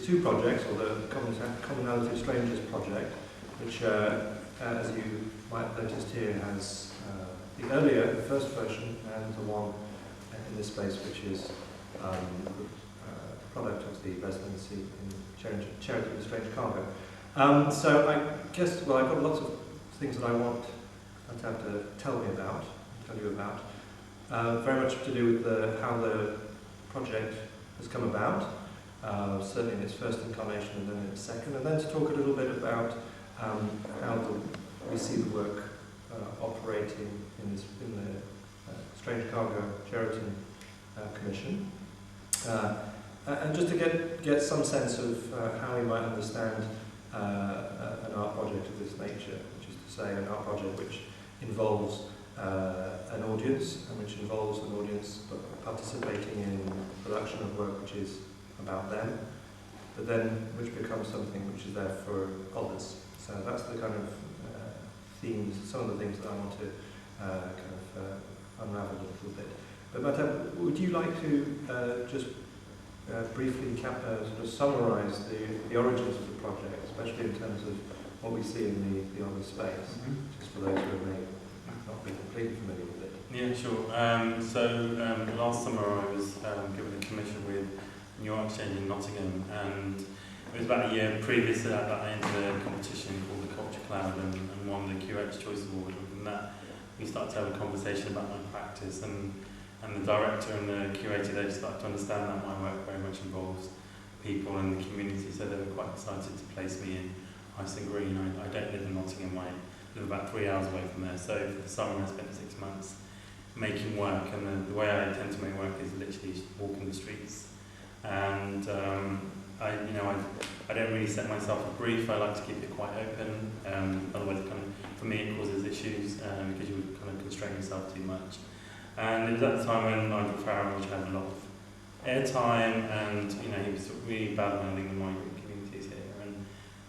two projects, or the Commonality of Strangers project, which, as you might have noticed here, has the earlier, the first version, and the one in this space, which is product of the residency in Charity with Strange Cargo. So I guess, well, I've got lots of things that I want Mahtab to tell you about. Very much to do with how the project has come about, certainly in its first incarnation and then in its second, and then to talk a little bit about how we see the work operating in the Strange Cargo Charity Commission. And just to get some sense of how we might understand an art project of this nature, which is to say an art project which involves an audience, and which involves an audience participating in production of work which is about them, but then which becomes something which is there for others. So that's the kind of themes, some of the things that I want to unravel a little bit. But Mahtab, would you like to just briefly sort of summarise the origins of the project, especially in terms of what we see in the other space, just for those who may not be completely familiar with it? Yeah, sure. So last summer I was given a commission with New Art Exchange in Nottingham, and it was about a year previous to that I entered a competition called the Culture Cloud and won the Curator's Choice Award. And from that we started to have a conversation about my practice, and the director and the curator, they started to understand that my work very much involves people and the community, so they were quite excited to place me in Ice and Green. I don't live in Nottingham, I live about 3 hours away from there, so for the summer I spent 6 months making work, and the way I tend to make work is literally walking the streets. And I don't really set myself a brief. I like to keep it quite open. Otherwise, for me, it causes issues because you would kind of constrain yourself too much. And it was at the time when Nigel Farage had a lot of airtime, and he was really bad-mouthing the migrant communities here.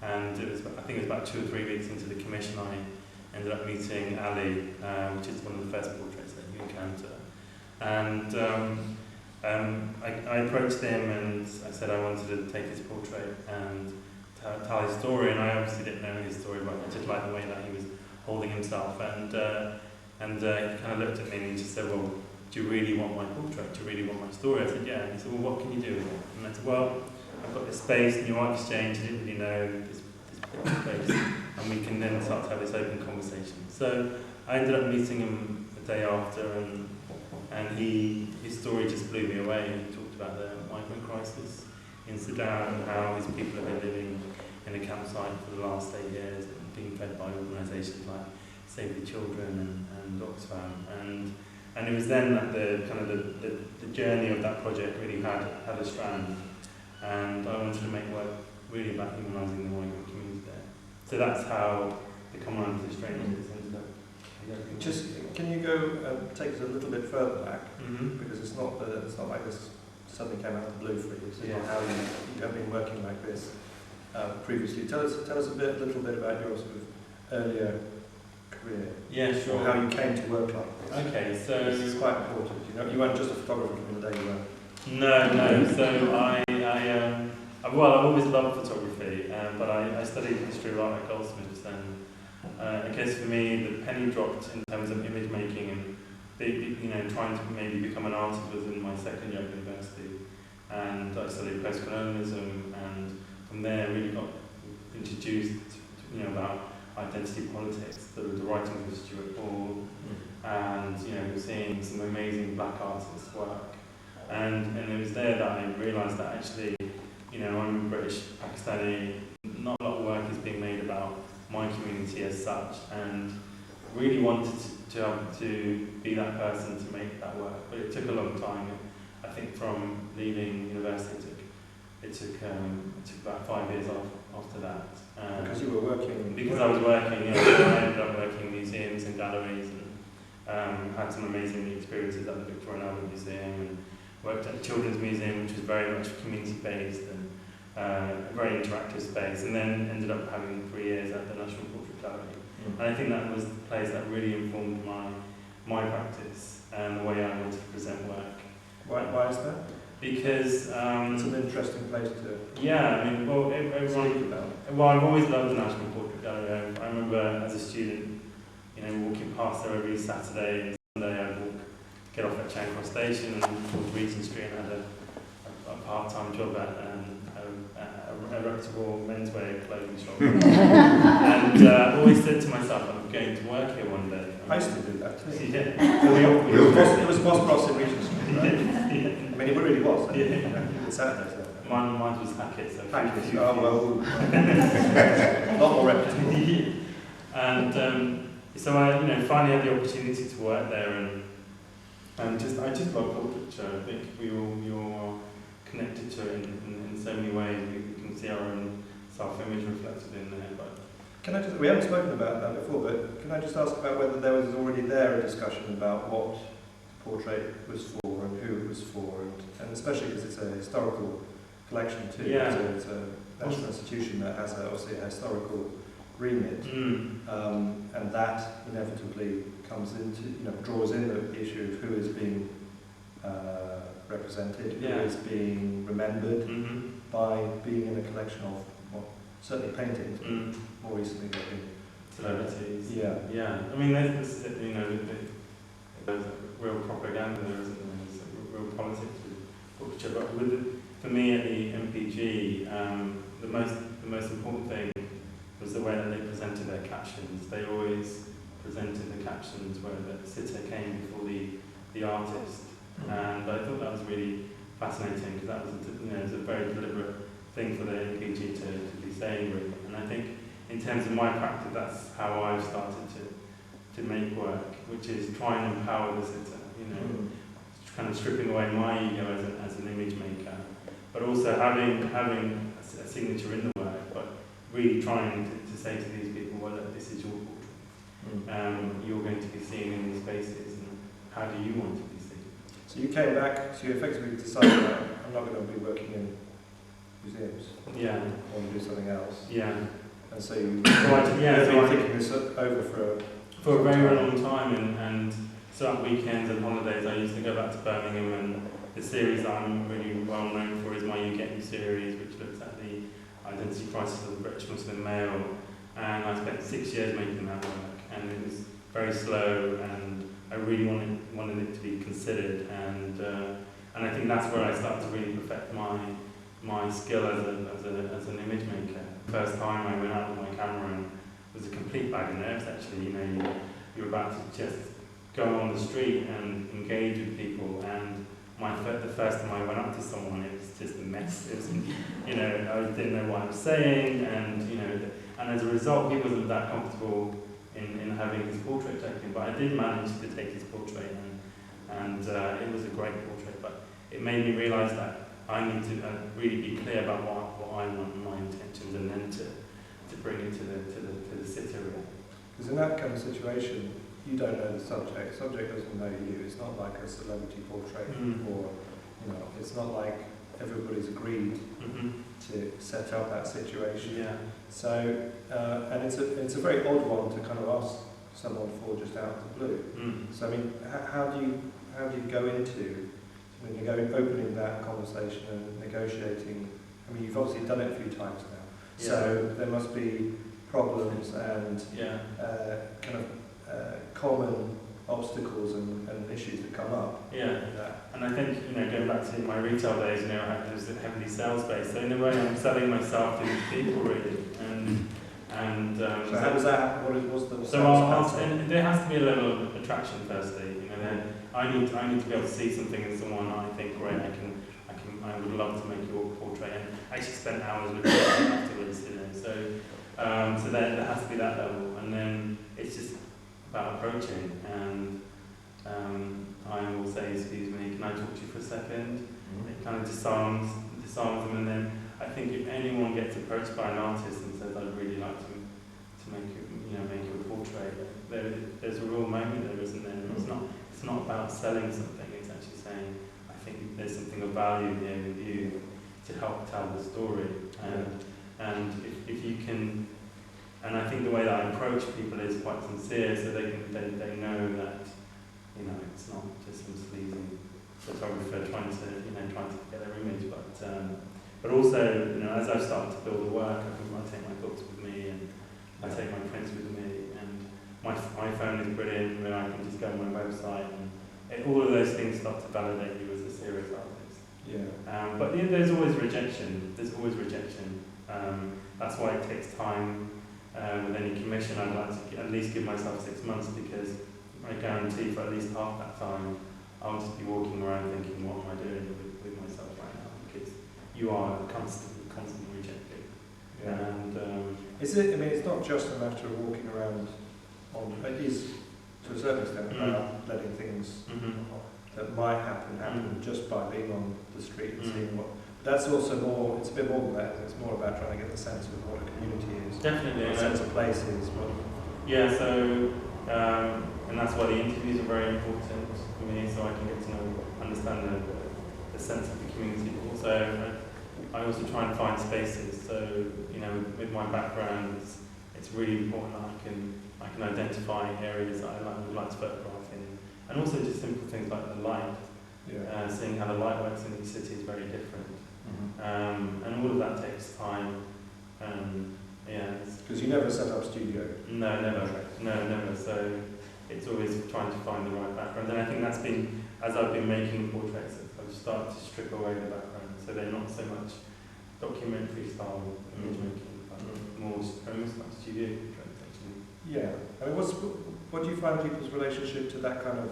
And it was, I think it was about 2 or 3 weeks into the commission, I ended up meeting Ali, which is one of the first portraits that you encounter. And I approached him and I said I wanted to take his portrait and tell his story, and I obviously didn't know his story, but I just liked the way that he was holding himself. And he kind of looked at me and he just said, well, do you really want my portrait? Do you really want my story? I said, yeah. And he said, well, what can you do with it? And I said, well, I've got this space, New Art Exchange, I didn't really know this space, and we can then start to have this open conversation. So I ended up meeting him the day after, and his story just blew me away. He talked about the migrant crisis in Sudan and how his people have been living in a campsite for the last 8 years and being fed by organisations like Save the Children and Oxfam. And it was then that the journey of that project really had a strand, and I wanted to make work really about humanising the migrant community there. So that's how the Commonality of Strangers ended up. Just can you go take us a little bit further back, because it's not like this suddenly came out of the blue for you. So how you have been working like this previously. Tell us a little bit about your sort of earlier career. Yeah, sure. Or how you came to work like this. Okay, so this is quite important. You weren't just a photographer from the day you were. No. So I've always loved photography, but I studied history of art at Goldsmiths, and I guess for me the penny dropped in terms of image making and trying to maybe become an artist was in my second year at university, and I studied post-colonialism, and from there really got introduced about identity politics, the writing of Stuart Hall, and seeing some amazing black artists work, and it was there that I realised that actually I'm British Pakistani, not a lot of work is being made about my community as such, and really wanted to be that person to make that work, but it took a long time. I think from leaving university it took about 5 years after that. Because you were working? Because I was working, so I ended up working in museums and galleries, and had some amazing experiences at the Victorian Albert Museum, and worked at the Children's Museum, which was very much community-based and a very interactive space, and then ended up having 3 years at the National Portrait Gallery. And I think that was the place that really informed my practice and the way I wanted to present work. Why is that? because it's an interesting place to yeah, I mean, well, everyone. speak about. Well, I've always loved the National Portrait Gallery. I remember as a student, walking past there every Saturday and Sunday. I'd get off at Charing Cross Station and towards Regent Street, and had a part-time job at a reputable menswear clothing shop. And I always said to myself, I'm going to work here one day. I used to do that too. Yeah. It was Boss Cross in Regent Street, right? I mean, it really was. It's Saturdays. Mine was Hackett, so Hackett. Oh, well, a lot more reputable. And so I, finally had the opportunity to work there, and I just love portraiture. I think we all are connected to it in so many ways. We can see our own self-image reflected in there. But we haven't spoken about that before, but can I just ask about whether there was already a discussion about what the portrait was for and who it was for, and especially because it's a historical collection too. Yeah. It's a national institution that has obviously a historical remit, and that inevitably comes into, draws in the issue of who is being represented, who is being remembered by being in a collection of, certainly paintings, but more recently there have been celebrities. Yeah. I mean, there's real propaganda there, isn't there? There's real politics with portraiture. But for me at the MPG, the most important thing was the way that they presented their captions. They always presented the captions where the sitter came before the artist, and I thought that was really fascinating, because that was it was a very deliberate thing for the MPG to be saying, really. And I think in terms of my practice, that's how I've started to make work, which is try and empower the sitter, kind of stripping away my ego as an image maker, but also having a signature in the work, but really trying to say to these people, well, look, this is your portrait. You're going to be seen in these spaces, and how do you want to be seen? So you came back, so you effectively decided that I'm not going to be working in museums. Yeah. I want to do something else. Yeah. And so you you've been thinking this over for a very long time, and so at weekends and holidays I used to go back to Birmingham, and the series that I'm really well known for is my You Get Me series, which looks at the identity crisis of the British Muslim male, and I spent 6 years making that work, and it was very slow, and I really wanted it to be considered, and I think that's where I started to really perfect my skill as an image maker. First time I went out with my camera, and it was a complete bag of nerves actually. You're about to just go on the street and engage with people, and the first time I went up to someone, it was just a mess. It was, I didn't know what I was saying, and as a result, he wasn't that comfortable in having his portrait taken. But I did manage to take his portrait, and it was a great portrait. But it made me realise that I need to really be clear about what I want and my intentions, and then to bring it to the sitter. Because in that kind of situation, you don't know the subject. The subject doesn't know you. It's not like a celebrity portrait, or it's not like everybody's agreed to set up that situation. Yeah. So, and it's a very odd one to kind of ask someone for just out of the blue. So I mean, how do you go into opening that conversation and negotiating? I mean, you've obviously done it a few times now, so there must be problems and common obstacles and issues that come up. Yeah, and I think, going back to my retail days, I was heavily sales-based, so in a way I'm selling myself to these people, really. So how does that happen? What's the there has to be a level of attraction, firstly. I need to be able to see something in someone I think, great, I would love to make your portrait, and I actually spent hours looking at it afterwards, so there has to be that level, and then it's just about approaching, and I will say, excuse me, can I talk to you for a second? It kind of disarms them, and then I think if anyone gets approached by an artist and says, I'd really like to make your portrait, there's a real moment there, isn't there? It's not about selling something, it's actually saying, I think there's something of value here with you to help tell the story, and if you can. And I think the way that I approach people is quite sincere, so they know that, it's not just some sleazy photographer trying to get their image, but also, as I've started to build the work, I take my books with me, and I take my prints with me, and my iPhone is brilliant, where I can just go on my website, and all of those things start to validate you as a serious artist. Yeah. But there's always rejection. There's always rejection. That's why it takes time. With any commission, I'd like to at least give myself 6 months, because I guarantee for at least half that time, I'll just be walking around thinking, what am I doing with myself right now? Because you are constantly rejected. Yeah. And is it? I mean, it's not just a matter of walking around. It is to a certain extent about letting things that might happen just by being on the street and seeing what. That's also more. It's a bit more than that. It's more about trying to get the sense of what a community is. Definitely. What a sense of place is. Yeah. So. And that's why the interviews are very important for me, so I can get to understand the sense of the community. Also, I also try and find spaces. So, with my background, it's really important that I can identify areas that I would like to photograph in, and also just simple things like the light. Yeah. Seeing how the light works in each city is very different, and all of that takes time. Because you never set up studio. No, never. So it's always trying to find the right background. And I think that's been, as I've been making portraits, I've started to strip away the background. So they're not so much documentary style image making, but more almost like studio portraits actually. Yeah. I mean, what do you find people's relationship to that kind of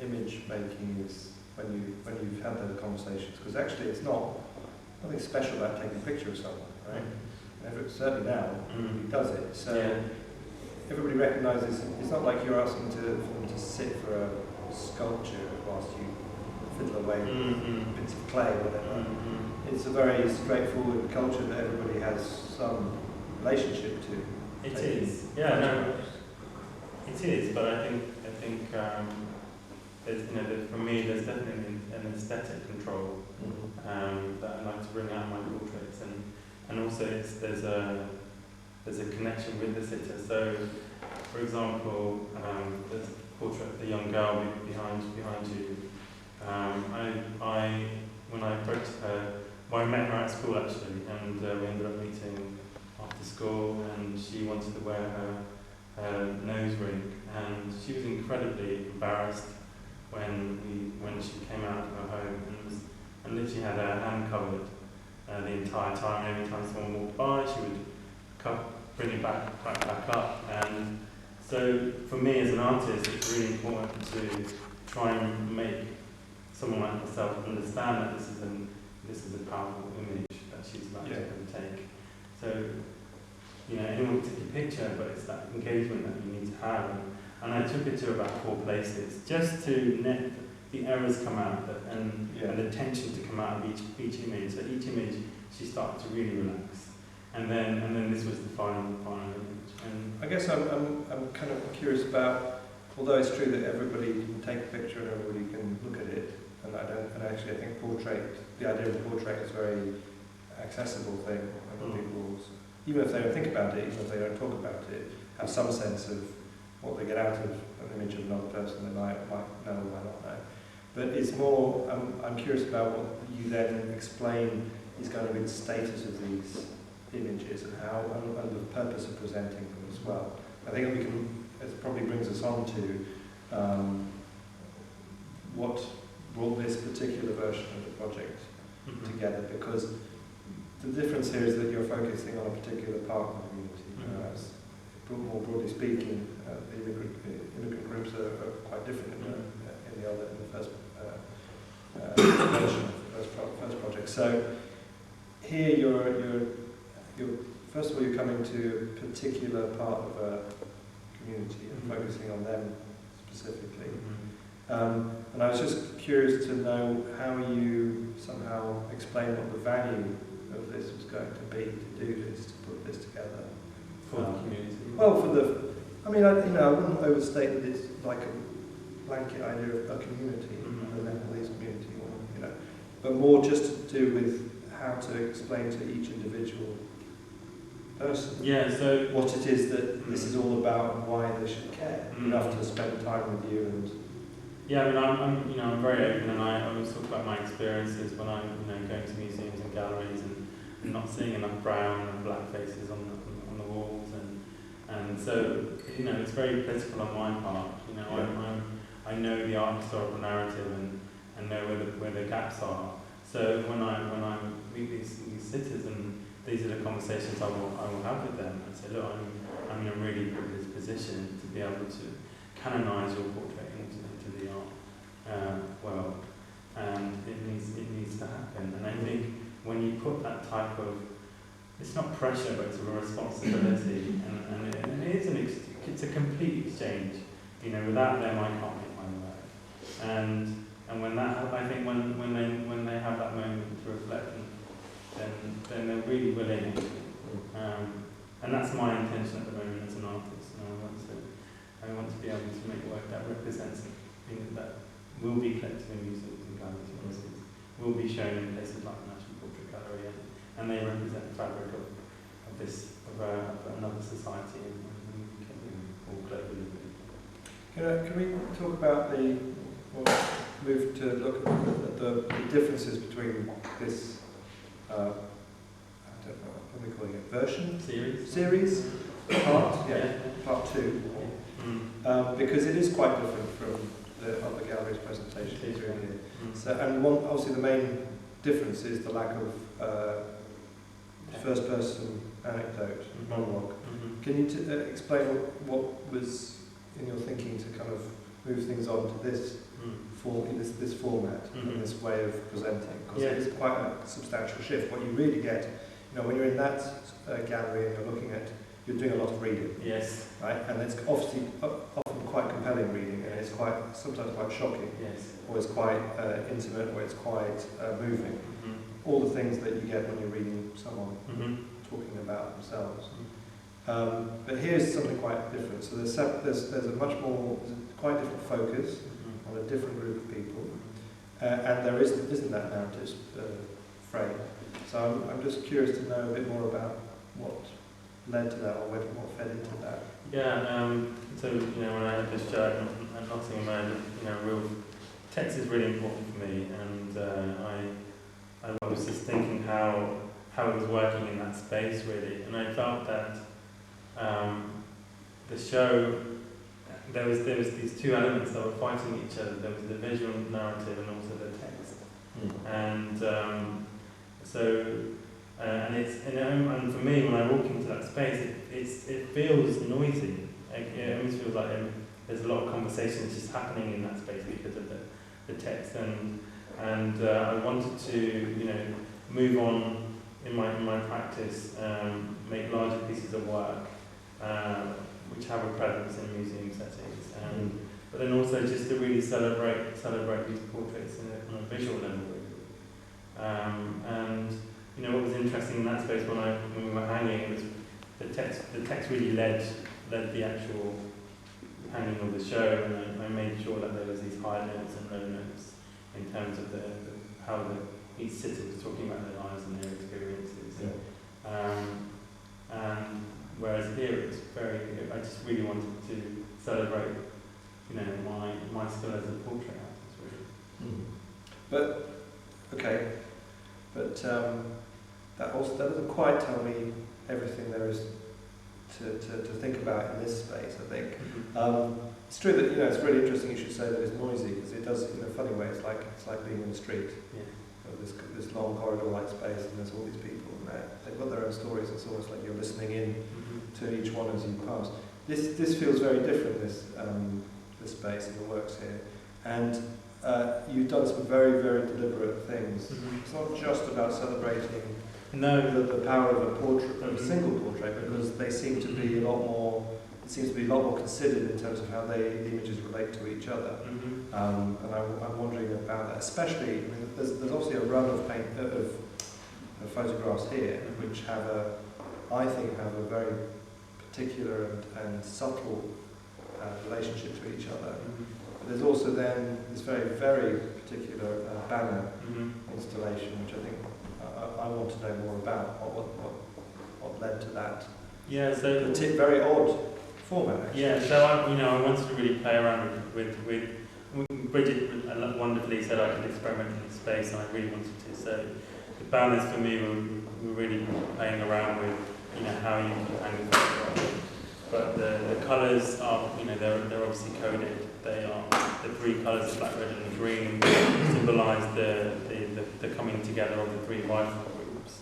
image making is when you've had those conversations? Because actually it's nothing special about taking a picture of someone, right? Certainly now, he does it. So everybody recognises it's not like you're asking for them to sit for a sculpture whilst you fiddle away with bits of clay or whatever. It's a very straightforward culture that everybody has some relationship to. It is. Yeah, no, it is. But I think there's, for me, there's definitely an aesthetic control that I like to bring out in my portraits, and also there's a connection with the sitter. So, for example, there's a portrait of the young girl behind you. When I approached her, I met her at school actually, and we ended up meeting after school, and she wanted to wear her nose ring, and she was incredibly embarrassed when she came out of her home, and literally had her hand covered the entire time. Every time someone walked by, she would bring it back up. And so for me as an artist, it's really important to try and make someone like myself understand that this is a powerful image that she's about to take. So, anyone can take a picture, but it's that engagement that you need to have. And I took it to about 4 places just to let the errors come out and the tension to come out of each image. So each image, she started to really relax. And then this was the final image. And I guess I'm kind of curious about, although it's true that everybody can take a picture and everybody can look at it, and I think the idea of portrait is a very accessible thing. I think people, even if they don't think about it, even if they don't talk about it, have some sense of what they get out of an image of another person. They might know or might not know. But it's more, I'm curious about what you then explain is going to be the status of these images and how, and the purpose of presenting them as well. I think it probably brings us on to what brought this particular version of the project together, because the difference here is that you're focusing on a particular part of the community, whereas more broadly speaking, the immigrant groups are quite different in the first version of the first project. So here you're first of all you're coming to a particular part of a community and focusing on them specifically. And I was just curious to know how you somehow explain what the value of this was going to be to do this, to put this together. For the community? Well, I wouldn't overstate that it's like a blanket idea of a community, a Nepalese community, but more just to do with how to explain to each individual person so what it is that this is all about and why they should care enough to spend time with you and Yeah, I mean, I'm very open, and I always talk about my experiences when I'm, going to museums and galleries and not seeing enough brown and black faces on the walls, and so, it's very political on my part. I know the art historical narrative and know where the gaps are. So when I meet these sitters, and these are the conversations I will have with them, and say, look, I'm in a really privileged position to be able to canonise your portrait into the art world, and it needs to happen. And I think when you put that type of, it's not pressure, but it's a responsibility, and it is it's a complete exchange. Without them, I can't make my work. And when that, I think when they have that moment to reflect, then they're really willing. And that's my intention at the moment as an artist. I want to be able to make work that represents things that will be collected in museums and galleries and museums, will be shown in places like the National Portrait Gallery, and they represent the fabric of another society or globally. Can we talk about move to look at the differences between this, I don't know, what are we calling it, version? Series? Part 2. Because it is quite different from the other gallery's presentation here. So, and obviously the main difference is the lack of first-person anecdote, monologue. Can you explain what was in your thinking to kind of move things on to this this format and this way of presenting? Because it is quite a substantial shift. What you really get, when you're in that gallery and you're doing a lot of reading. Yes. Right, and it's obviously often quite compelling reading, and it's sometimes quite shocking. Yes. Or it's quite intimate, or it's quite moving. All the things that you get when you're reading someone talking about themselves. But here's something quite different. So there's a quite different focus on a different group of people, and there isn't that narrative frame. So I'm just curious to know a bit more about what led to that, or what fed into that. Yeah. So when I had this show at Nottingham, real text is really important for me, and I was just thinking how it was working in that space really, and I felt that the show, there was these two elements that were fighting each other. There was the visual narrative and also the text, and and for me, when I walk into that space, it feels noisy. It almost feels like there's a lot of conversations just happening in that space because of the text, and I wanted to move on in my practice, make larger pieces of work which have a presence in museum settings, but then also just to really celebrate these portraits on a visual level. And what was interesting in that space when we were hanging, it was the text really led the actual hanging of the show, and I made sure that there was these high notes and low notes in terms of how each sitter was talking about their lives and their experiences. And whereas here I just really wanted to celebrate, my skill as a portrait artist, really. But that doesn't quite tell me everything there is to think about in this space, I think. It's true that it's really interesting you should say that it's noisy, because it does, in a funny way, it's like being in the street. This long corridor-like space, and there's all these people, and they've got their own stories. It's almost like you're listening in to each one as you pass. This feels very different. This space and the works here, and you've done some very, very deliberate things. It's not just about celebrating the power of a portrait, of a single portrait, because they seem to be a lot more. It seems to be a lot more considered in terms of how the images relate to each other. And I'm wondering about that, especially. There's obviously a run of photographs here, which I think have a very particular and subtle relationship to each other. But there's also then this very, very particular banner installation, which I think I want to know more about. What led to that? Yeah, so very odd format. Actually. Yeah, so I wanted to really play around with Bridget wonderfully said I could experiment in space, and I really wanted to. So the banners for me were really playing around with, how you can hang the photograph. But the colours are, they're obviously coded. They are the three colours of black, red, and green symbolise the coming together of the three rifle groups.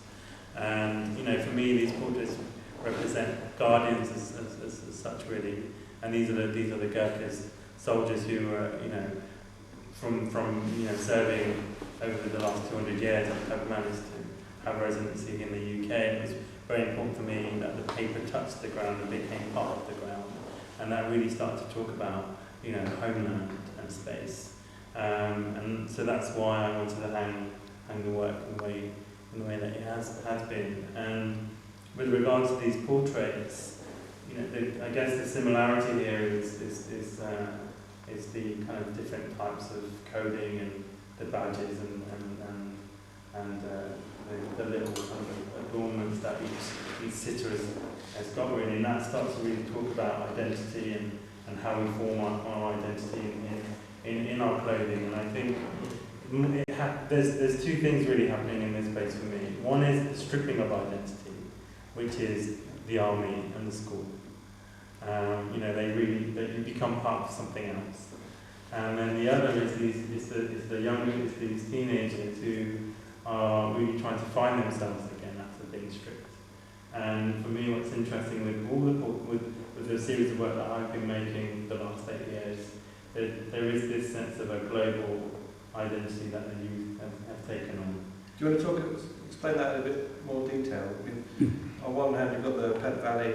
And for me, these portraits represent guardians as such, really. And these are the Gurkhas, soldiers who were, from serving over the last 200 years, have managed to have residency in the UK. It was very important for me that the paper touched the ground and became part of the ground, and that really started to talk about, homeland and space. And so that's why I wanted to hang the work in the way that it has been. And with regards to these portraits, I guess the similarity here is the kind of different types of coding and the badges and the little kind of adornments that each sitter has got, really. And that starts to really talk about identity and how we form our identity in our clothing. And I think there's two things really happening in this space for me. One is the stripping of identity, which is the army and the school. They become part of something else. And then the other is these teenagers who are really trying to find themselves again after being stripped. And for me, what's interesting with the series of work that I've been making the last 8 years, there is this sense of a global identity that the youth have taken on. Do you want to explain that in a bit more detail? On one hand, you've got the Pet Valley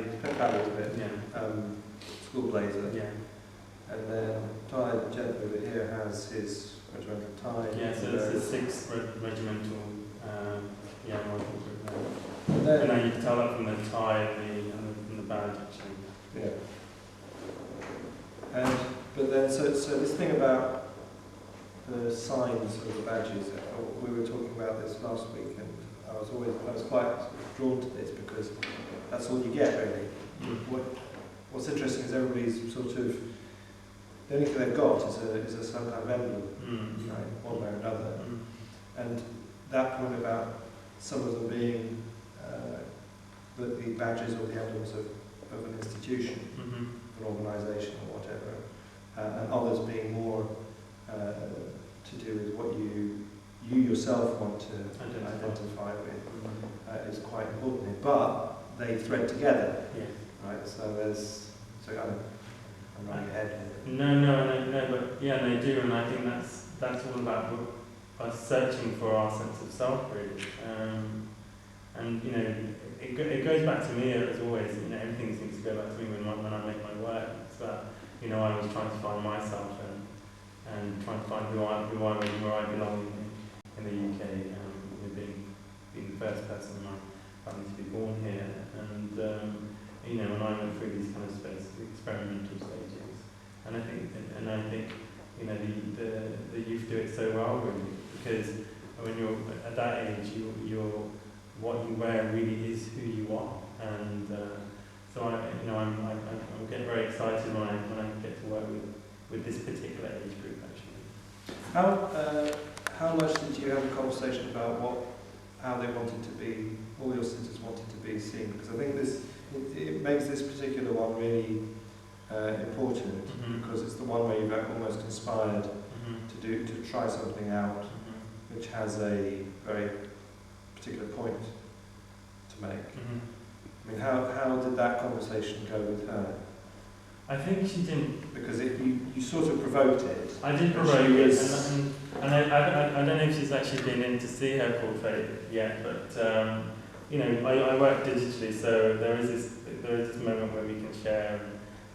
bit, school blazer, and then Ty, the gentleman over here, has his regimental tie. Yeah, so it's the 6th regimental rifle group there. And then, and you can tell that from the tie and the badge, actually. Yeah. But then, so this thing about the signs of the badges, we were talking about this last week, and I was quite drawn to this because that's all you get, really. What's interesting is everybody's sort of, the only thing they've got is a some kind of emblem, right, one way or another. And that point about some of them being the badges or the emblems of an institution, an organisation or whatever, and others being more to do with what you yourself want to identify with, is quite important here. But they thread together, right? So I'm running ahead. No, but they do, and I think that's all about us searching for our sense of self, really. And it goes back to me as always. Everything seems to go back to me when I make my work. It's that I was trying to find myself and trying to find who I was, where I belong in the UK. Being the first person in my family to be born here, and when I went through these kind of experimental stages, and I think the youth do it so well, really, because when you're at that age, what you wear really is who you are, and so I'm getting very excited when I get to work with this particular age group, actually. How much did you have a conversation about how they wanted to be, all your sisters wanted to be seen? Because I think it makes this particular one really important, because it's the one where you've almost conspired to try something out, which has a very particular point to make. I mean, how did that conversation go with her? I think she didn't. Because you sort of provoked it. I did provoke it, and I don't know if she's actually been in to see her portrait yet, but I work digitally, so there is this moment where we can share,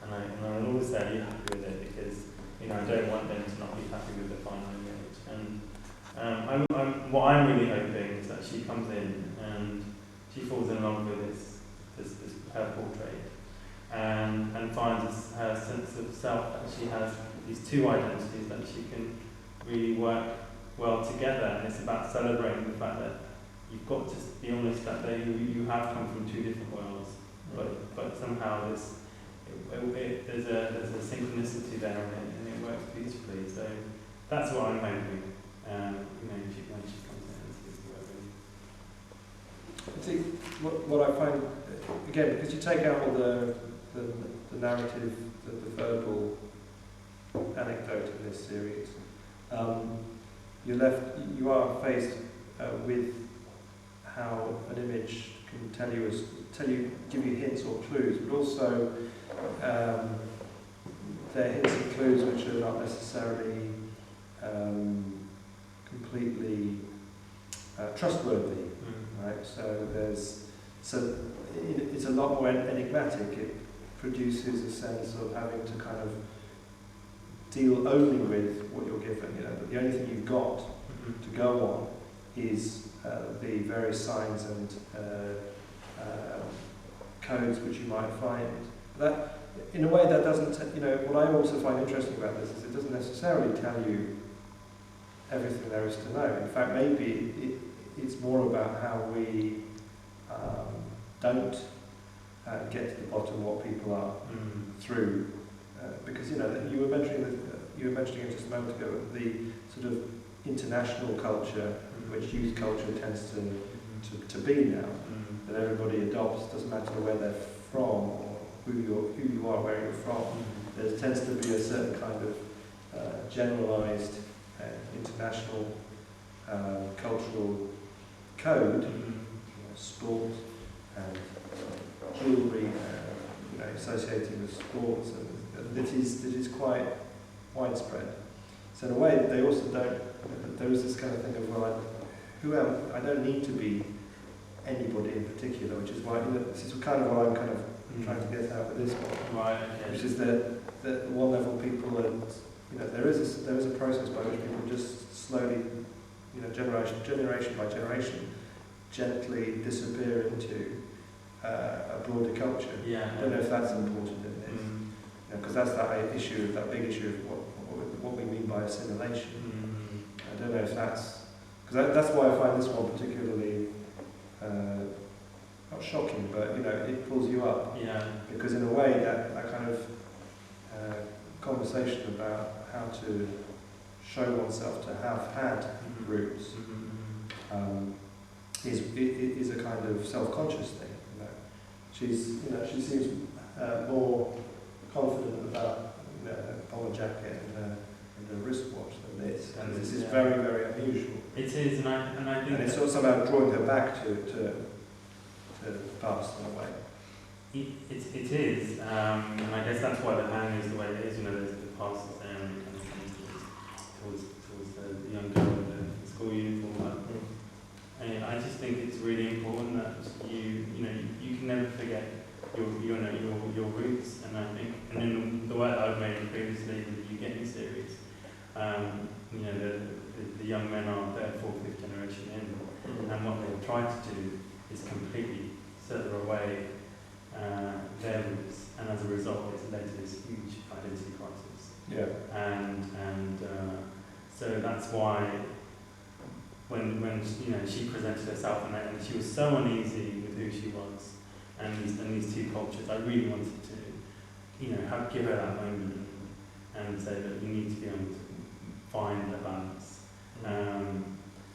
and I'll always say, "Are you happy with it?" Because I don't want them to not be happy with the final image. And what I'm really hoping is that she comes in and she falls in love with this her portrait. And finds her sense of self, that she has these two identities that she can really work well together. And it's about celebrating the fact that you've got to be honest that you have come from two different worlds, but somehow there's a synchronicity there, and it works beautifully. So that's what I'm hoping. When she comes in and sees the work. I think what I find, again, because you take out all the narrative, the verbal anecdote in this series, you are faced with how an image can give you hints or clues, but also they're hints and clues which are not necessarily completely trustworthy, right? So it's a lot more enigmatic. It produces a sense of having to kind of deal only with what you're given. But the only thing you've got to go on is the various signs and codes which you might find. That, in a way, that doesn't. What I also find interesting about this is it doesn't necessarily tell you everything there is to know. In fact, maybe it's more about how we don't get to the bottom of what people are through. Because you were mentioning it just a moment ago, the sort of international culture, which youth culture tends to be now, that everybody adopts, doesn't matter where they're from or who you are, where you're from. There tends to be a certain kind of generalised international cultural code, sport and jewellery, associated with sports, and that is quite widespread. So in a way, they also don't. There is this kind of thing of, well, who am I? I don't need to be anybody in particular, which is why this is kind of what I'm kind of trying to get out with this one, right? Okay. Which is that at one level people are, there is a process by which people just slowly, generation by generation, gently disappear into a broader culture. Yeah. I don't know if that's important in this, because that's that big issue of what we mean by assimilation. I don't know if that's, because that's why I find this one particularly not shocking, but it pulls you up. Yeah. Because in a way that kind of conversation about how to show oneself to have had roots is a kind of self-conscious thing. She seems more confident about a bomber jacket and a wristwatch than this, and this is very, very unusual. It is, and I think it's sort of somehow drawing her back to the past in a way. It is, and I guess that's why the hang is the way it is. There's the past is there, and it kind of comes towards the young girl in the school uniform. And I just think it's really important that you can never forget your roots. And I think, and in the work that I've made previously with the UK series, the young men are third, fourth, fifth generation in, and what they've tried to do is completely sever away their roots, and as a result, it's led to this huge identity crisis. Yeah. And so that's why when she presented herself and she was so uneasy with who she was and these two cultures, I really wanted to give her that moment and say that we need to be able to find a balance.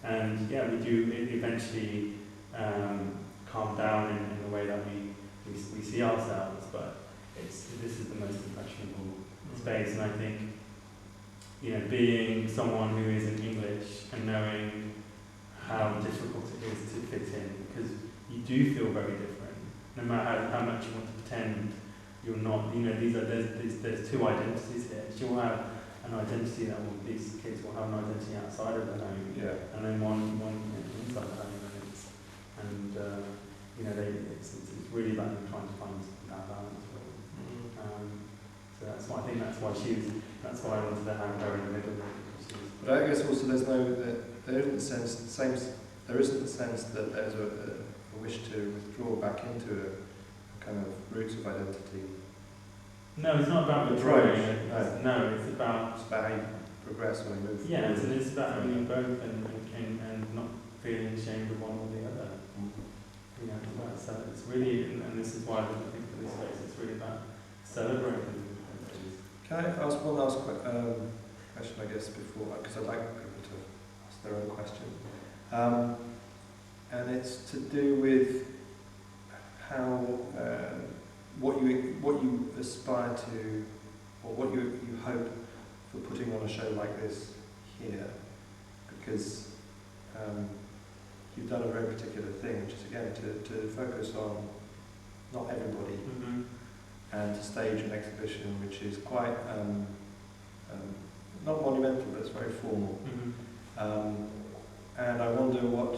And we do eventually calm down in the way that we see ourselves, but this is the most impressionable space, and I think being someone who isn't English and knowing how difficult it is to fit in, because you do feel very different, no matter how much you want to pretend you're not. There's two identities here. She will have an identity these kids will have an identity outside of the home, and then one inside the home, it's really about them trying to find that balance. So that's why I think that's why I wanted to have her in the middle. But I guess also there isn't the sense that there's a wish to withdraw back into a kind of roots of identity. No, it's not about withdrawing. No, it's about how you progress when you move. Yeah, it's about having both and not feeling ashamed of one or the other. So it's really, and this is why I think for this space, it's really about celebrating. Can I ask one last question, I guess, before, because I'd like people to ask their own question. And it's to do with how, what you aspire to, or what you hope for putting on a show like this here. Because you've done a very particular thing, which is, again, to focus on not everybody, Mm-hmm. and to stage an exhibition which is quite not monumental, but it's very formal. Mm-hmm. And I wonder what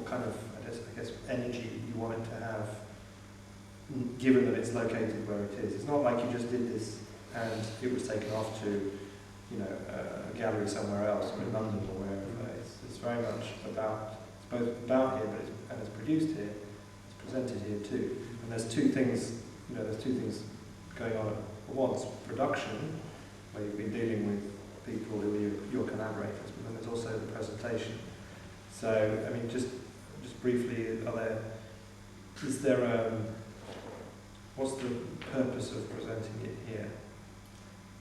kind of I guess energy you want it to have, given that it's located where it is. It's not like you just did this and it was taken off to, a gallery somewhere else, or in London or wherever. It's very much about, it's both about here, and it's produced here, it's presented here too. And there's two things going on at once: production, where you've been dealing with people who are your collaborators, but then there's also the presentation. So, I mean, just briefly, what's the purpose of presenting it here,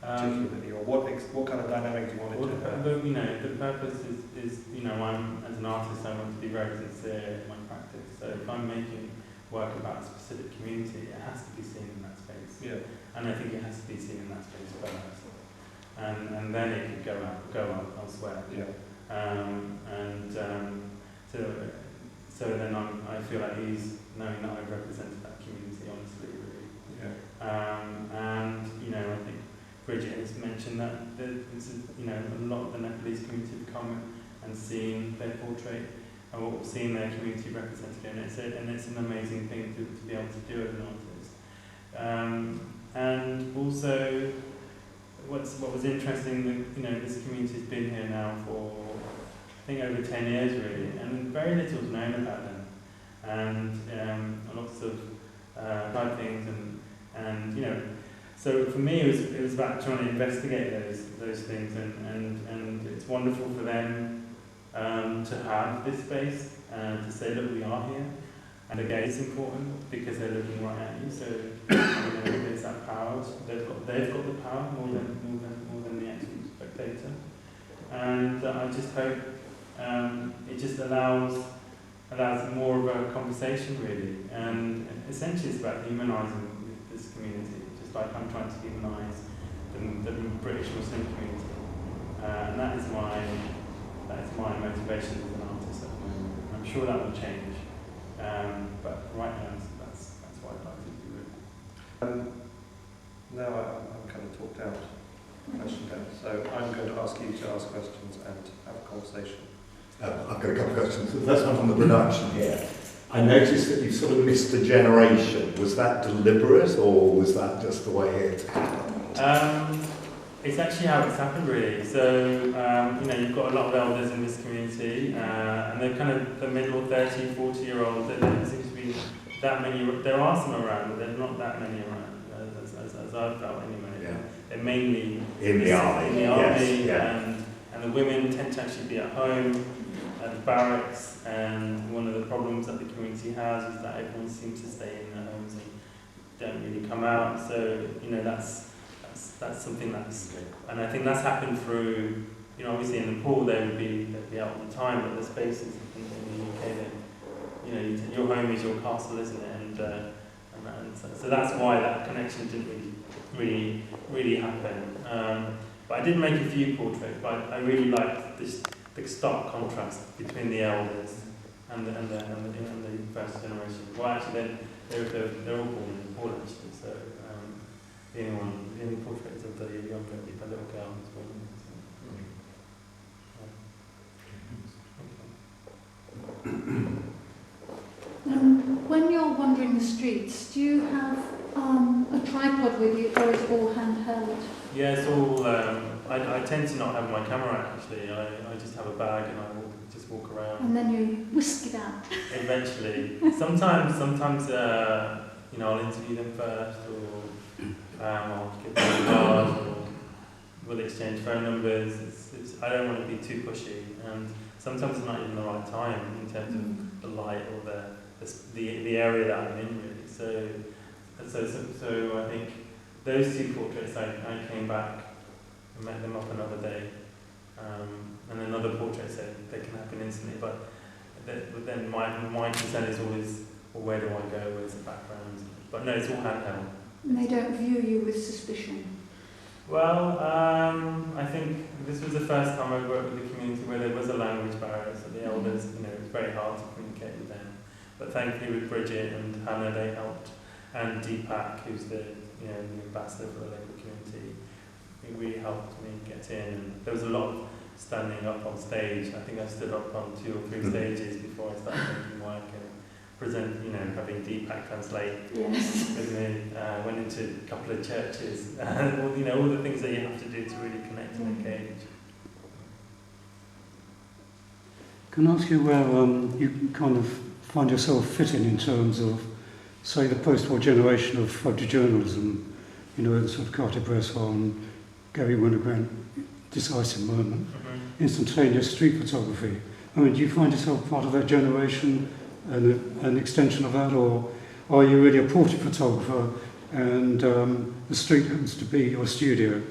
particularly, or what kind of dynamic do you want it to have? The purpose is I'm, as an artist, I want to be very sincere in my practice. So if I'm making work about a specific community, it has to be seen in that space. Yeah. And I think it has to be seen in that space first. And then it could go up elsewhere. Yeah. So then I feel at ease knowing that I've represented that community honestly, really. Yeah. And I think Bridget has mentioned that this is, a lot of the Nepalese community have come and seen their portrait and seen their community represented in it. And it's an amazing thing to be able to do as an artist. And also, what was interesting, this community has been here now for, I think, over 10 years really, and very little is known about them. And lots of bad things, and so for me it was about trying to investigate those things, and it's wonderful for them to have this space and to say that we are here. And again, it's important because they're looking right at you. So there's that power. They've got the power more than the actual spectator. And I just hope it just allows more of a conversation really. And essentially, it's about humanising this community, just like I'm trying to humanise the British Muslim community. And that is my motivation as an artist at the moment. I'm sure that will change. But right now, that's what I'd like to do. Now I'm kind of talked out, questioned out, so I'm going to ask you to ask questions and have a conversation. I've got a couple of questions. The first one on the production here. I noticed that you sort of missed a generation. Was that deliberate, or was that just the way it happened? It's actually how it's happened, really. So, you've got a lot of elders in this community, and they're kind of the middle 30, 40-year-olds. There don't seem to be that many. There are some around, but there's not that many around, as I've felt anyway. Yeah. They're mainly In the army. Yes, yeah. And the women tend to actually be at home, at the barracks, and one of the problems that the community has is that everyone seems to stay in their homes and don't really come out. So, that's something and I think that's happened through, obviously in Nepal they'd be out all the time, but the spaces in the UK, your home is your castle, isn't it? And so that's why that connection didn't really happen. But I did make a few portraits, but I really liked the stark contrast between the elders and the first generation. Well, actually, they're all born in Nepal, actually. So the only portraits of the younger, the little girl as well. When you're wandering the streets, do you have a tripod with you, or is it all handheld? Yeah, it's all. I tend to not have my camera actually. I just have a bag and I just walk around. And then you whisk it out. Eventually, sometimes I'll interview them first, or I'll give them a card, or we'll exchange phone numbers. I don't want to be too pushy, and sometimes it's not even the right time in terms of the light or the area that I'm in really. So so I think those two portraits, I came back and met them up another day, and another portrait said they can happen instantly, but then my concern is always, well, where do I go, where's the background? But no, it's all handheld. And they don't view you with suspicion. Well, I think this was the first time I worked with a community where there was a language barrier, so the elders, it was very hard to communicate with them. But thankfully with Bridget and Hannah, they helped, and Deepak, who's the ambassador for the local community, he really helped me get in. And there was a lot of standing up on stage. I think I stood up on 2 or 3 stages before I started making work and having Deepak translate with me. Went into a couple of churches, all the things that you have to do to really connect and engage. Can I ask you where you kind of find yourself fitting in terms of, say, the post-war generation of photojournalism, the sort of Cartier-Bresson, Gary Winogrand, decisive moment, instantaneous street photography. I mean, do you find yourself part of that generation and an extension of that, or are you really a portrait photographer and the street happens to be your studio?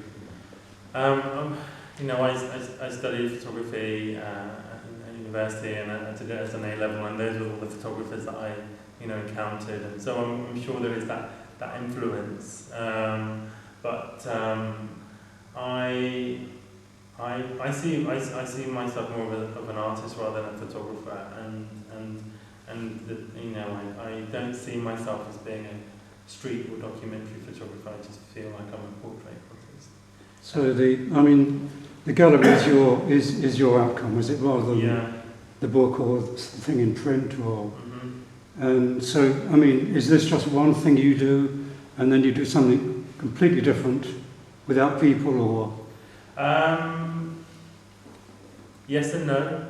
I studied photography at university, and I did it as an A-level, and those were all the photographers that I encountered, and so I'm sure there is that influence. I see myself more of an artist rather than a photographer, and I don't see myself as being a street or documentary photographer. I just feel like I'm a portrait artist. So the gallery is your outcome, is it, rather than the book or the thing in print, or? And so is this just one thing you do, and then you do something completely different without people, or? Yes and no.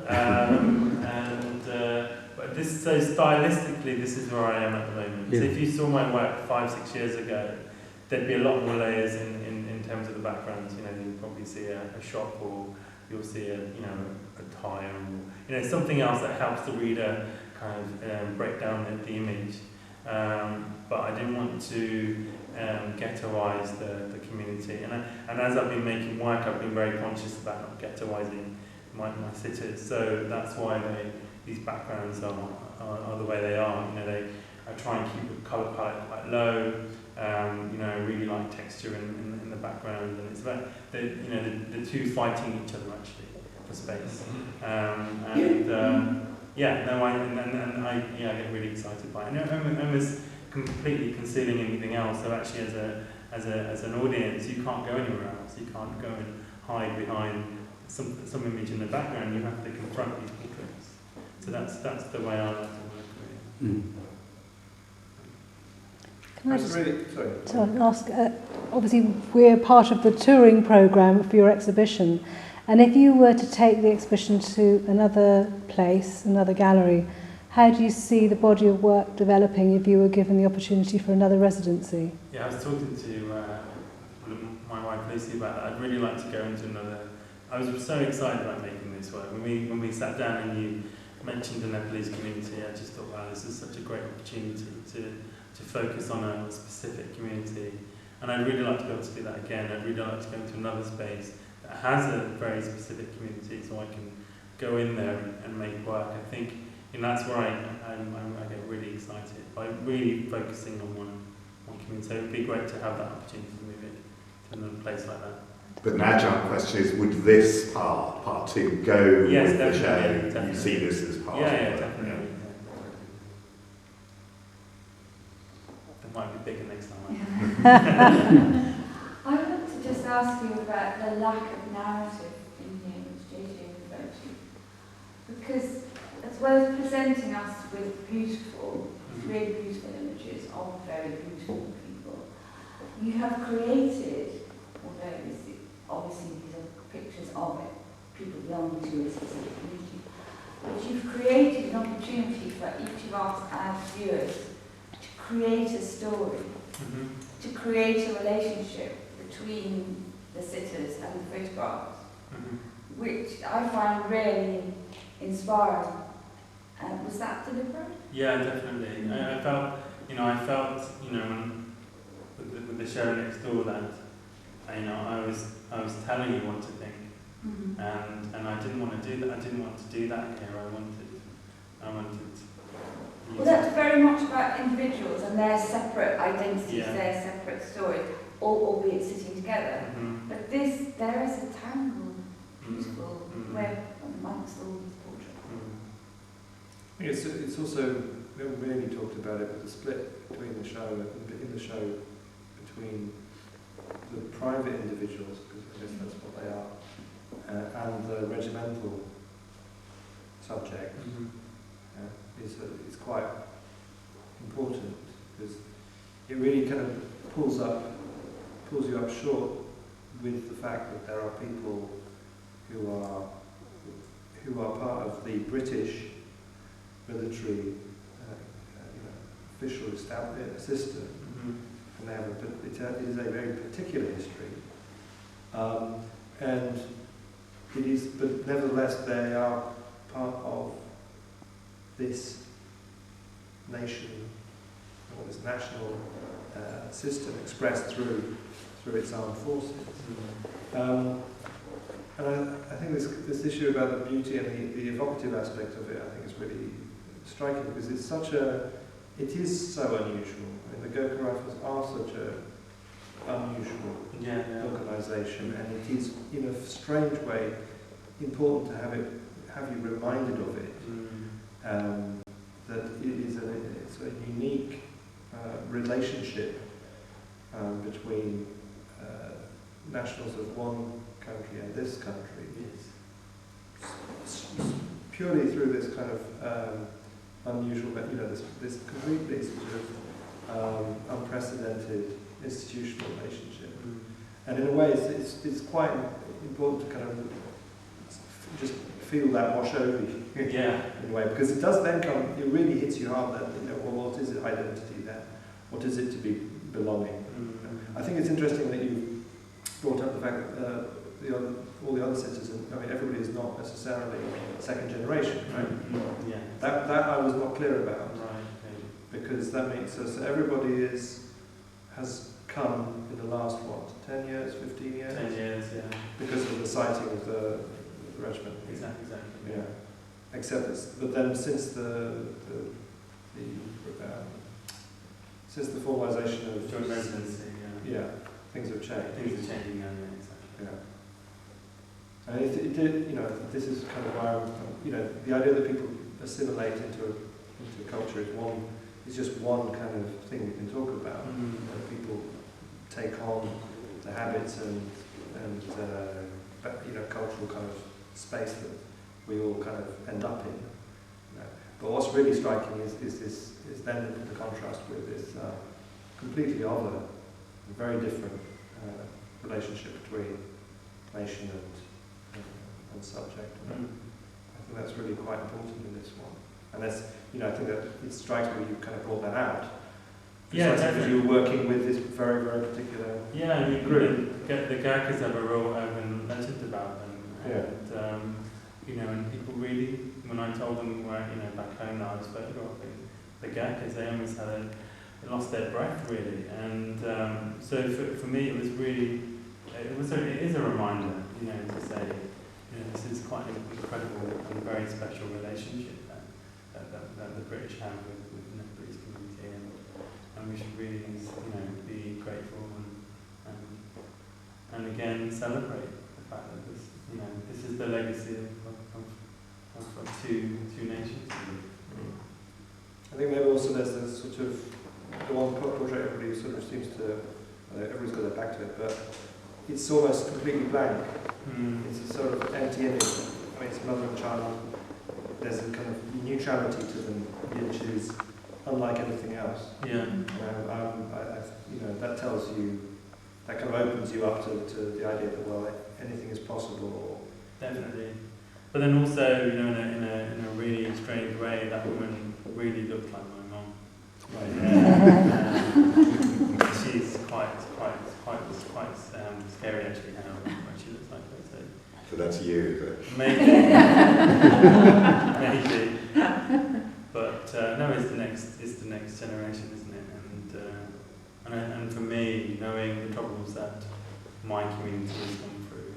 But so stylistically, this is where I am at the moment. Yeah. So if you saw my work 5-6 years ago, there'd be a lot more layers in terms of the backgrounds. You'll probably see a shop, or you'll see a tire, or something else that helps the reader kind of break down the image. But I didn't want to ghettoise the community, and as I've been making work, I've been very conscious about not ghettoising my sitters. So that's why these backgrounds are the way they are. I try and keep the colour palette quite low. I really like texture in the background, and it's about the two fighting each other actually for space. I get really excited by it. And was completely concealing anything else. So actually, as an audience, you can't go anywhere else. You can't go and hide behind some image in the background. You have to confront these portraits. So that's the way I like to work, really. Can I just ask, obviously we're part of the touring programme for your exhibition, and if you were to take the exhibition to another place, another gallery, how do you see the body of work developing if you were given the opportunity for another residency? Yeah, I was talking to my wife Lucy about that. I'd really like to go into another. I was so excited about making this work. When we sat down and you mentioned the Nepalese community, I just thought, wow, this is such a great opportunity to focus on a specific community. And I'd really like to be able to do that again. I'd really like to go into another space that has a very specific community, so I can go in there and make work. I think that's where I get really excited by really focusing on one community. So it would be great to have that opportunity to move it to another place like that. But an adjunct question is, would this part 2, go with the show? Definitely. You see this as part of it? Yeah. Definitely. That might be bigger next time. I want to just ask you about the lack of narrative in here, which JJ referred to. Because as well as presenting us with really beautiful images of very beautiful people, you have created, although obviously these are pictures of it, people belonging to a specific community, but you've created an opportunity for each of us as viewers to create a story, to create a relationship between the sitters and the photographs, which I find really inspiring. Was that deliberate? Yeah, definitely. I felt, with the show next door that I was telling you what to think, and I didn't want to do that. I didn't want to do that here. I wanted. Well, that's very much about individuals and their separate identities, their separate stories, albeit sitting together. But there is a tangle, beautiful, web amongst all these portraits. It's also, we haven't really talked about it, but the split between the show between the private individuals, because I guess that's what they are, and the regimental subject is quite important, because it really kind of pulls you up short with the fact that there are people who are part of the British military official system, and they have it is a very particular history, and it is, but nevertheless they are part of this nation, or this national system expressed through its armed forces. And I think this issue about the beauty and the evocative aspect of it, I think is really striking, because it is so unusual. I mean, the Gurkha Rifles are such a unusual organisation, and it is in a strange way important to have you reminded of it. That it's a unique relationship between nationals of one country and this country. Purely through this kind of unusual, this completely sort of unprecedented institutional relationship. And in a way, it's quite important to kind of just feel that wash over you. In a way, because it does then come, it really hits you hard that, well, what is it, identity then? What is it to be belonging? I think it's interesting that you brought up the fact that all the other citizens, I mean, everybody is not necessarily second generation, right? That I was not clear about, because that makes us, everybody has come in the last, 10 years, 15 years? 10 years, because of the sighting of the regiment. Exactly. Yeah. Except, but then since the formalisation of joint residency, things have changed. Things are changing now, exactly. Yeah. And it did, this is kind of why the idea that people assimilate into culture is just one kind of thing we can talk about. That people take on the habits and cultural kind of space that we all kind of end up in. But what's really striking is then the contrast with this completely other, very different relationship between nation and subject. I think that's really quite important in this one. And that's, I think that it strikes me you kind of brought that out. Because you were working with this very, very particular group. The Gurkhas have a real urban legend about them. And people really, when I told them where, back home that I was photographing the Gurkhas, they almost they lost their breath really. And so for me it was really, it is a reminder, to say, this is quite an incredible and very special relationship that the British have with the Nepalese community, and we should really, be grateful and again celebrate the fact that this is the legacy of two nations. I think maybe also there's this sort of, the one portrait everybody sort of seems to, everybody's got their back to it, but it's almost completely blank. It's a sort of empty image. I mean, it's mother and child. There's a kind of neutrality to them, which is unlike anything else. That tells you, that kind of opens you up to the idea that, well, anything is possible. Definitely. But then also, in a really strange way, that woman really looked like my mum. She's quite scary actually now when she looks like her. So that's you. Maybe. Maybe. But no, it's the next generation, isn't it? And for me, knowing the troubles that my community has gone through,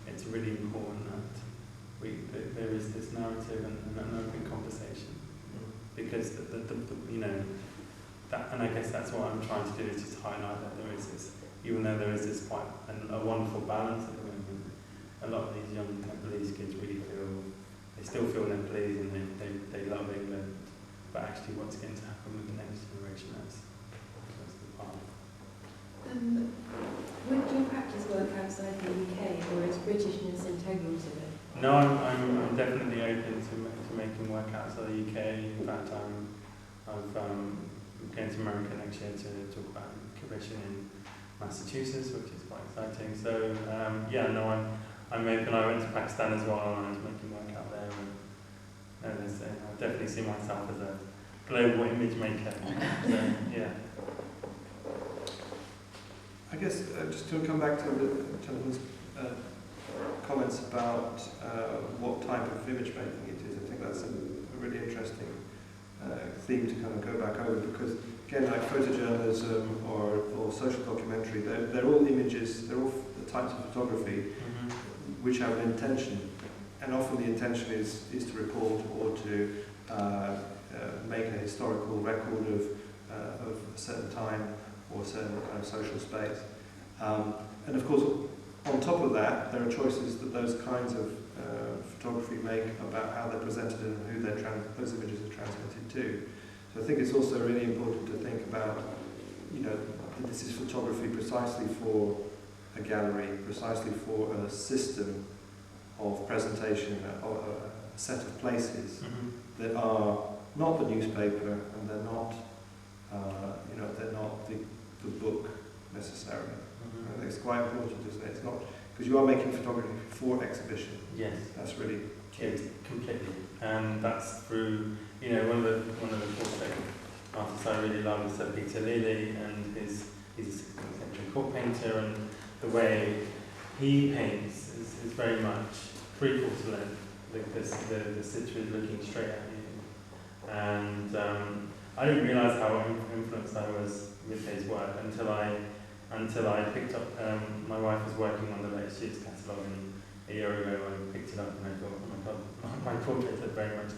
it's really important that there is this narrative and an open conversation, because and I guess that's what I'm trying to do, is just highlight that there is this, even though there is this quite a wonderful balance at the moment, a lot of these young Nepalese kids really still feel Nepalese and they love England, but actually what's going to happen with the next generation, that's the part. Would your practice work outside the UK, or is Britishness integral to it? No, I'm definitely open to making work outside the UK. In fact, I'm going to America next year to talk about curation in Massachusetts, which is quite exciting. So I'm open. I went to Pakistan as well, and I was making work out there. And I definitely see myself as a global image maker. So, yeah. I guess just to come back to the gentleman's comments about what type of image making it is, I think that's a really interesting theme to kind of go back over, because again, like photojournalism or social documentary, they're all images, they're all the types of photography which have an intention, and often the intention is to report or to make a historical record of a certain time or a certain kind of social space. And of course, on top of that, there are choices that those kinds of photography make about how they're presented and who those images are transmitted to. So I think it's also really important to think about, that this is photography precisely for a gallery, precisely for a system of presentation, a set of places that are not the newspaper, and they're not, they're not the book necessarily. It's quite important to say it's not, because you are making photography for exhibition. Yes, that's really key. Yes, completely. And that's through, one of the portrait artists I really love is Peter Lely, and he's a 16th century court painter, and the way he paints is very much three-quarter length. The sitter is looking straight at you. And I didn't realise how influenced I was with his work until I picked up, my wife was working on the latest year's catalogue, and a year ago I picked it up and I thought, oh my god, my portraits look very much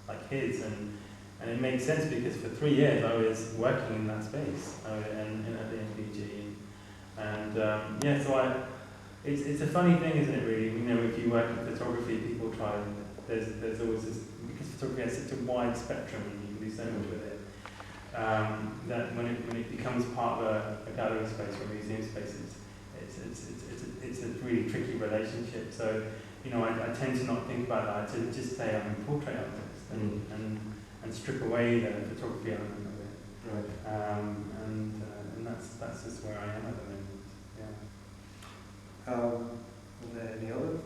like his, and it made sense because for 3 years I was working in that space, and at the NPG, and so it's a funny thing, isn't it, really? If you work in photography, people try, there's always this, because photography has such a wide spectrum and you can do so much with it, that when it becomes part of a gallery space or a museum space, it's a really tricky relationship. So, I tend to not think about that. To just say I'm a portrait artist and strip away the photography element of it. Right. And that's just where I am at the moment. Yeah. Are there any other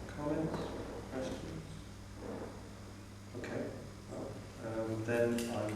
comments, questions? Okay. Well, then I